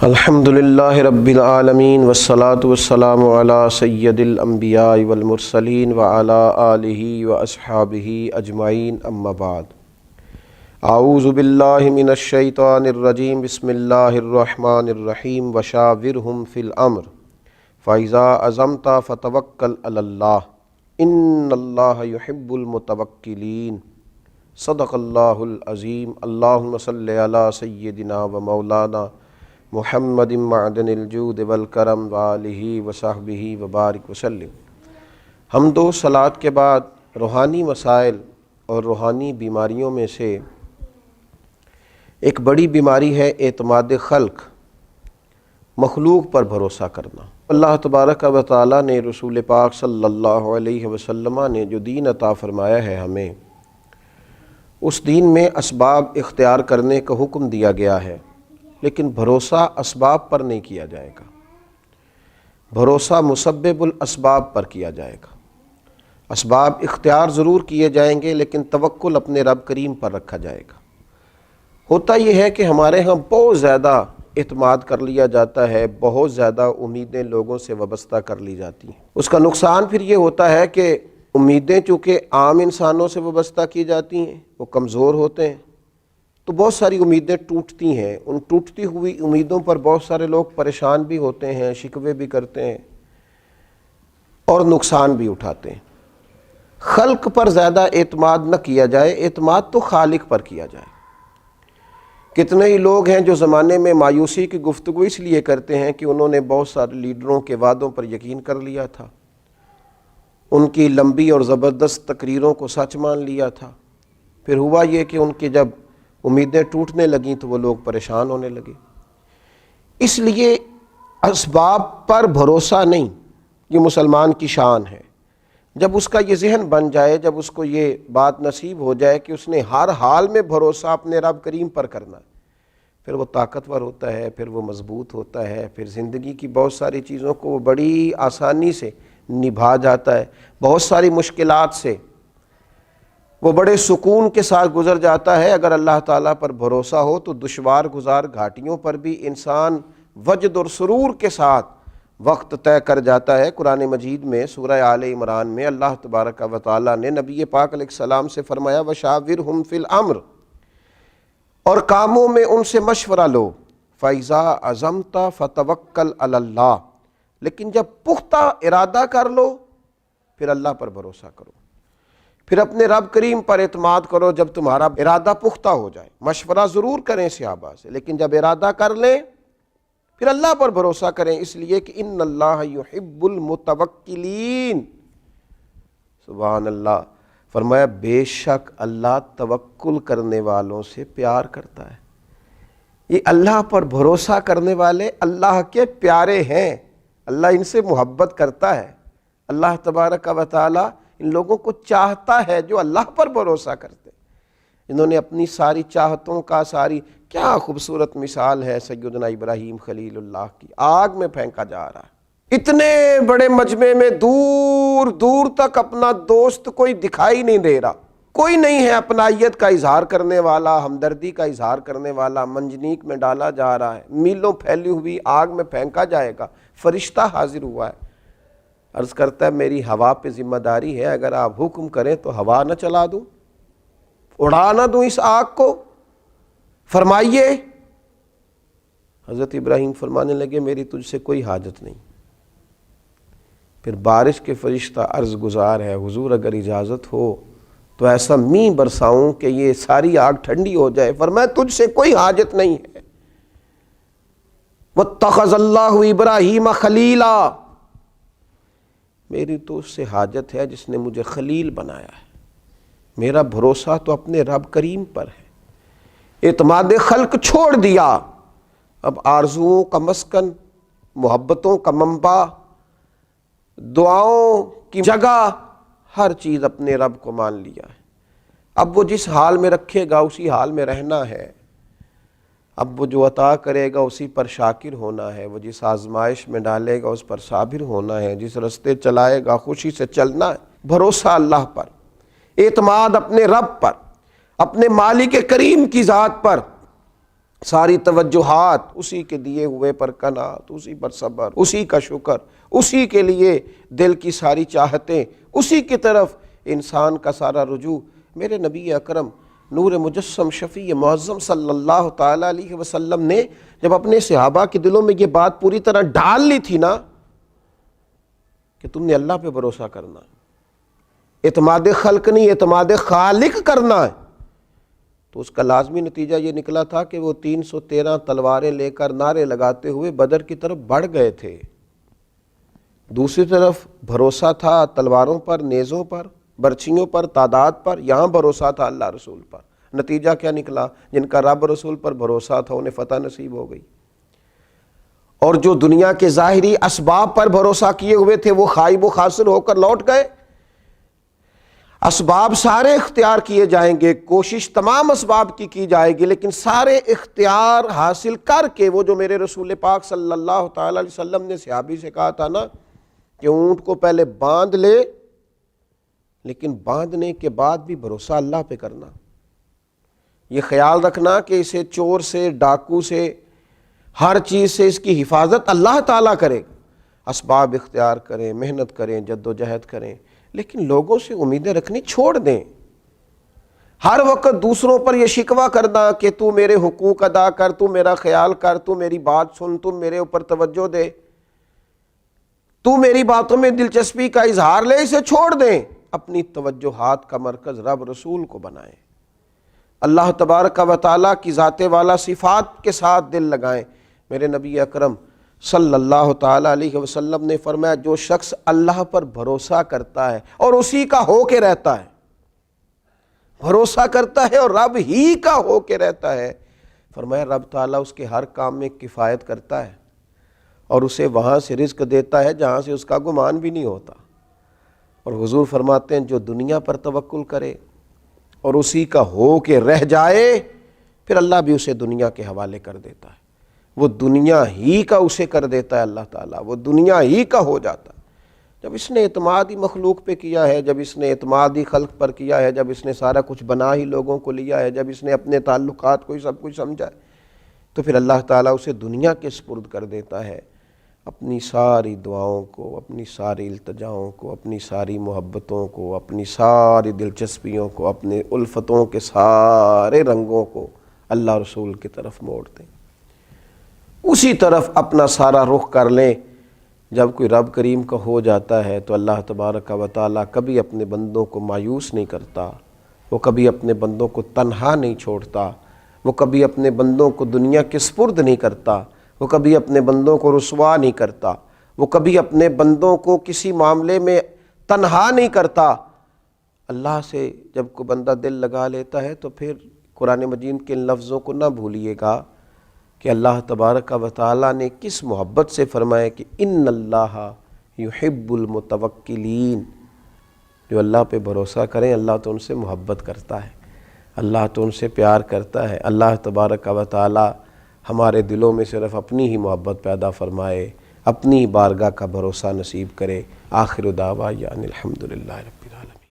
الحمدللہ رب العالمین والصلاة والسلام علی سید الانبیاء والمرسلین وعلی آلہ واصحابہ اجمعین اما بعد اعوذ باللہ من الشیطان الرجیم بسم اللہ الرحمن الرحیم وشاورہم فی الامر فاذا عزمت فتوکل علی اللہ ان اللہ یحب المتوکلین صدق اللہ العظیم اللہم صلی علی سیدنا و مولانا محمد معدن الجود والکرم وآلہ وصحبہ وبارک وسلم۔ حمد و صلوات کے بعد روحانی مسائل اور روحانی بیماریوں میں سے ایک بڑی بیماری ہے اعتماد خلق، مخلوق پر بھروسہ کرنا۔ اللہ تبارک و تعالیٰ نے رسول پاک صلی اللہ علیہ وسلم نے جو دین عطا فرمایا ہے ہمیں، اس دین میں اسباب اختیار کرنے کا حکم دیا گیا ہے، لیکن بھروسہ اسباب پر نہیں کیا جائے گا، بھروسہ مسبب الاسباب پر کیا جائے گا۔ اسباب اختیار ضرور کیے جائیں گے لیکن توکل اپنے رب کریم پر رکھا جائے گا۔ ہوتا یہ ہے کہ ہمارے ہاں بہت زیادہ اعتماد کر لیا جاتا ہے، بہت زیادہ امیدیں لوگوں سے وابستہ کر لی جاتی ہیں۔ اس کا نقصان پھر یہ ہوتا ہے کہ امیدیں چونکہ عام انسانوں سے وابستہ کی جاتی ہیں، وہ کمزور ہوتے ہیں، تو بہت ساری امیدیں ٹوٹتی ہیں۔ ان ٹوٹتی ہوئی امیدوں پر بہت سارے لوگ پریشان بھی ہوتے ہیں، شکوے بھی کرتے ہیں اور نقصان بھی اٹھاتے ہیں۔ خلق پر زیادہ اعتماد نہ کیا جائے، اعتماد تو خالق پر کیا جائے۔ کتنے ہی لوگ ہیں جو زمانے میں مایوسی کی گفتگو اس لیے کرتے ہیں کہ انہوں نے بہت سارے لیڈروں کے وعدوں پر یقین کر لیا تھا، ان کی لمبی اور زبردست تقریروں کو سچ مان لیا تھا، پھر ہوا یہ کہ ان کی جب امیدیں ٹوٹنے لگیں تو وہ لوگ پریشان ہونے لگے۔ اس لیے اسباب پر بھروسہ نہیں، یہ مسلمان کی شان ہے۔ جب اس کا یہ ذہن بن جائے، جب اس کو یہ بات نصیب ہو جائے کہ اس نے ہر حال میں بھروسہ اپنے رب کریم پر کرنا ہے، پھر وہ طاقتور ہوتا ہے، پھر وہ مضبوط ہوتا ہے، پھر زندگی کی بہت ساری چیزوں کو وہ بڑی آسانی سے نبھا جاتا ہے، بہت ساری مشکلات سے وہ بڑے سکون کے ساتھ گزر جاتا ہے۔ اگر اللہ تعالیٰ پر بھروسہ ہو تو دشوار گزار گھاٹیوں پر بھی انسان وجد اور سرور کے ساتھ وقت طے کر جاتا ہے۔ قرآن مجید میں سورہ آل عمران میں اللہ تبارک و تعالیٰ نے نبی پاک علیہ السلام سے فرمایا وَشَاوِرْهُمْ فِي الْأَمْرِ، اور کاموں میں ان سے مشورہ لو، فَإِذَا عَزَمْتَ فَتَوَكَّلْ عَلَى اللَّهِ، لیکن جب پختہ ارادہ کر لو پھر اللہ پر بھروسہ کرو، پھر اپنے رب کریم پر اعتماد کرو۔ جب تمہارا ارادہ پختہ ہو جائے، مشورہ ضرور کریں صحابہ سے، لیکن جب ارادہ کر لیں پھر اللہ پر بھروسہ کریں، اس لیے کہ ان اللہ یحب المتوکلین۔ سبحان اللہ، فرمایا بے شک اللہ توکل کرنے والوں سے پیار کرتا ہے۔ یہ اللہ پر بھروسہ کرنے والے اللہ کے پیارے ہیں، اللہ ان سے محبت کرتا ہے۔ اللہ تبارک و تعالی ان لوگوں کو چاہتا ہے جو اللہ پر بھروسہ کرتے ہیں۔ انہوں نے اپنی ساری چاہتوں کا کیا خوبصورت مثال ہے سیدنا ابراہیم خلیل اللہ کی، آگ میں پھینکا جا رہا ہے، اتنے بڑے مجمع میں دور دور تک اپنا دوست کوئی دکھائی نہیں دے رہا، کوئی نہیں ہے اپنائیت کا اظہار کرنے والا، ہمدردی کا اظہار کرنے والا۔ منجنیق میں ڈالا جا رہا ہے، میلوں پھیلی ہوئی آگ میں پھینکا جائے گا، فرشتہ حاضر ہوا ہے، عرض کرتا ہے میری ہوا پہ ذمہ داری ہے، اگر آپ حکم کریں تو ہوا نہ چلا دوں، اڑا نہ دوں اس آگ کو، فرمائیے۔ حضرت ابراہیم فرمانے لگے میری تجھ سے کوئی حاجت نہیں۔ پھر بارش کے فرشتہ عرض گزار ہے حضور اگر اجازت ہو تو ایسا مینہ برساؤں کہ یہ ساری آگ ٹھنڈی ہو جائے۔ فرمایا تجھ سے کوئی حاجت نہیں ہے۔ وَاتَّخَذَ اللَّهُ إِبْرَاهِيمَ خَلِيلًا، میری تو اس سے حاجت ہے جس نے مجھے خلیل بنایا ہے۔ میرا بھروسہ تو اپنے رب کریم پر ہے۔ اعتماد خلق چھوڑ دیا، اب آرزوؤں کا مسکن، محبتوں کا منبع، دعاؤں کی جگہ، ہر چیز اپنے رب کو مان لیا ہے۔ اب وہ جس حال میں رکھے گا اسی حال میں رہنا ہے، اب وہ جو عطا کرے گا اسی پر شاکر ہونا ہے، وہ جس آزمائش میں ڈالے گا اس پر صابر ہونا ہے، جس رستے چلائے گا خوشی سے چلنا ہے۔ بھروسہ اللہ پر، اعتماد اپنے رب پر، اپنے مالک کریم کی ذات پر، ساری توجہات اسی کے دیے ہوئے پر قناعت، اسی پر صبر، اسی کا شکر، اسی کے لیے دل کی ساری چاہتیں، اسی کی طرف انسان کا سارا رجوع۔ میرے نبی اکرم نور مجسم شفیع معظم صلی اللہ تعالیٰ علیہ وسلم نے جب اپنے صحابہ کے دلوں میں یہ بات پوری طرح ڈال لی تھی نا کہ تم نے اللہ پہ بھروسہ کرنا ہے، اعتماد خلق نہیں اعتماد خالق کرنا ہے، تو اس کا لازمی نتیجہ یہ نکلا تھا کہ وہ 313 تلواریں لے کر نعرے لگاتے ہوئے بدر کی طرف بڑھ گئے تھے۔ دوسری طرف بھروسہ تھا تلواروں پر، نیزوں پر، برچھیوں پر، تعداد پر، یہاں بھروسہ تھا اللہ رسول پر۔ نتیجہ کیا نکلا؟ جن کا رب رسول پر بھروسہ تھا انہیں فتح نصیب ہو گئی، اور جو دنیا کے ظاہری اسباب پر بھروسہ کیے ہوئے تھے وہ خائب و خاسر ہو کر لوٹ گئے۔ اسباب سارے اختیار کیے جائیں گے، کوشش تمام اسباب کی جائے گی، لیکن سارے اختیار حاصل کر کے وہ جو میرے رسول پاک صلی اللہ تعالی علیہ وسلم نے صحابی سے کہا تھا نا کہ اونٹ کو پہلے باندھ لے، لیکن باندھنے کے بعد بھی بھروسہ اللہ پہ کرنا، یہ خیال رکھنا کہ اسے چور سے، ڈاکو سے، ہر چیز سے اس کی حفاظت اللہ تعالیٰ کرے گا۔ اسباب اختیار کریں، محنت کریں، جد و جہد کریں، لیکن لوگوں سے امیدیں رکھنی چھوڑ دیں۔ ہر وقت دوسروں پر یہ شکوہ کرنا کہ تو میرے حقوق ادا کر، تو میرا خیال کر، تو میری بات سن، تو میرے اوپر توجہ دے، تو میری باتوں میں دلچسپی کا اظہار لے، اسے چھوڑ دیں۔ اپنی توجہات کا مرکز رب رسول کو بنائیں، اللہ تبارک و تعالیٰ کی ذات والا صفات کے ساتھ دل لگائیں۔ میرے نبی اکرم صلی اللہ تعالیٰ علیہ وسلم نے فرمایا جو شخص اللہ پر بھروسہ کرتا ہے اور اسی کا ہو کے رہتا ہے، بھروسہ کرتا ہے اور رب ہی کا ہو کے رہتا ہے، فرمایا رب تعالیٰ اس کے ہر کام میں کفایت کرتا ہے اور اسے وہاں سے رزق دیتا ہے جہاں سے اس کا گمان بھی نہیں ہوتا۔ اور حضور فرماتے ہیں جو دنیا پر توکل کرے اور اسی کا ہو کے رہ جائے، پھر اللہ بھی اسے دنیا کے حوالے کر دیتا ہے، وہ دنیا ہی کا اسے کر دیتا ہے اللہ تعالیٰ، وہ دنیا ہی کا ہو جاتا ہے۔ جب اس نے اعتماد ہی مخلوق پہ کیا ہے، جب اس نے اعتماد ہی خلق پر کیا ہے، جب اس نے سارا کچھ بنا ہی لوگوں کو لیا ہے، جب اس نے اپنے تعلقات کو ہی سب کچھ سمجھا ہے، تو پھر اللہ تعالیٰ اسے دنیا کے سپرد کر دیتا ہے، اپنی ساری دعاؤں کو، اپنی ساری التجاؤں کو، اپنی ساری محبتوں کو، اپنی ساری دلچسپیوں کو، اپنے الفتوں کے سارے رنگوں کو اللہ رسول کی طرف موڑ دیں، اسی طرف اپنا سارا رخ کر لیں۔ جب کوئی رب کریم کا ہو جاتا ہے تو اللہ تبارک و تعالیٰ کبھی اپنے بندوں کو مایوس نہیں کرتا، وہ کبھی اپنے بندوں کو تنہا نہیں چھوڑتا، وہ کبھی اپنے بندوں کو دنیا کے سپرد نہیں کرتا، وہ کبھی اپنے بندوں کو رسوا نہیں کرتا، وہ کبھی اپنے بندوں کو کسی معاملے میں تنہا نہیں کرتا۔ اللہ سے جب کوئی بندہ دل لگا لیتا ہے تو پھر قرآن مجید کے ان لفظوں کو نہ بھولیے گا کہ اللہ تبارک و تعالیٰ نے کس محبت سے فرمایا کہ ان اللہ یحب المتوکلین، جو اللہ پہ بھروسہ کریں اللہ تو ان سے محبت کرتا ہے، اللہ تو ان سے پیار کرتا ہے۔ اللہ تبارک و تعالیٰ ہمارے دلوں میں صرف اپنی ہی محبت پیدا فرمائے، اپنی ہی بارگاہ کا بھروسہ نصیب کرے۔ آخر دعوانا الحمدللہ رب